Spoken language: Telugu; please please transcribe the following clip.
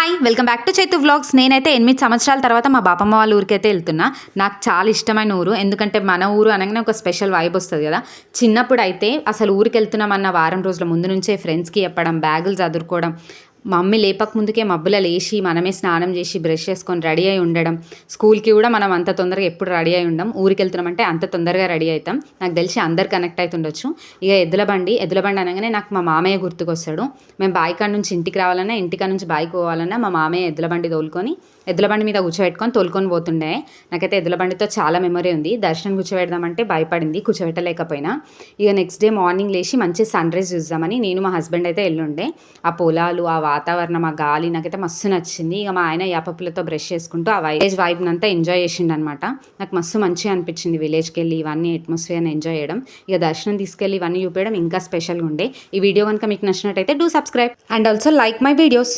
Hi welcome back to Chaitu vlogs. నేనైతే 8 సంవత్సరాల తర్వాత మా బాపమ్మ వాళ్ళ ఊరికైతే వెళ్తున్నా. నాకు చాలా ఇష్టమైన ఊరు, ఎందుకంటే మన ఊరు అనగానే ఒక స్పెషల్ వైబ్ వస్తుంది కదా. చిన్నప్పుడు అయితే అసలు ఊరికి వెళ్తున్నామన్న వారం రోజుల ముందు నుంచే ఫ్రెండ్స్కి చెప్పడం, బ్యాగులు చదువుకోవడం, మమ్మీ లేపక ముందుకే మబ్బుల లేచి మనమే స్నానం చేసి బ్రష్ చేసుకొని రెడీ అయి ఉండడం. స్కూల్కి కూడా మనం అంత తొందరగా ఎప్పుడు రెడీ అయి ఉండం, ఊరికి వెళ్తున్నామంటే అంత తొందరగా రెడీ అవుతాం. నాకు తెలిసి అందరు కనెక్ట్ అవుతుండొచ్చు. ఇక ఎద్దుల బండి అనగానే నాకు మా మామయ్య గుర్తుకొస్తాడు. మేము బాయికాడ నుంచి ఇంటికి రావాలన్నా, ఇంటికాడ నుంచి బాయికి పోవాలన్నా మా మామయ్య ఎద్దుల బండి తోలుకొని ఎద్దుల బండి మీద కూర్చోబెట్టుకొని తోలుకొని పోతుండే. నాకైతే ఎద్దుల బండితో చాలా మెమరీ ఉంది. దర్శనం కూర్చోబెడదామంటే భయపడింది, కూర్చోబెట్టలేకపోయినా. ఇక నెక్స్ట్ డే మార్నింగ్ లేచి మంచి సన్ రైజ్ చూద్దామని నేను మా హస్బెండ్ అయితే వెళ్ళుండే. ఆ పొలాలు, ఆ వాతావరణం, ఆ గాలి నాకైతే మస్తు నచ్చింది. ఇక మా ఆయన యాపప్పులతో బ్రష్ చేసుకుంటూ ఆ విలేజ్ వైబ్ని అంతా ఎంజాయ్ చేసిండు అనమాట. నాకు మస్తు మంచిగా అనిపించింది విలేజ్కి వెళ్ళి ఇవన్నీ అట్మాస్ఫియర్ని ఎంజాయ్ చేయడం. ఇక దర్శనం తీసుకెళ్ళి ఇవన్నీ చూపించడం ఇంకా స్పెషల్గా ఉండే. ఈ వీడియో కనుక మీకు నచ్చినట్టయితే do subscribe and also like my videos.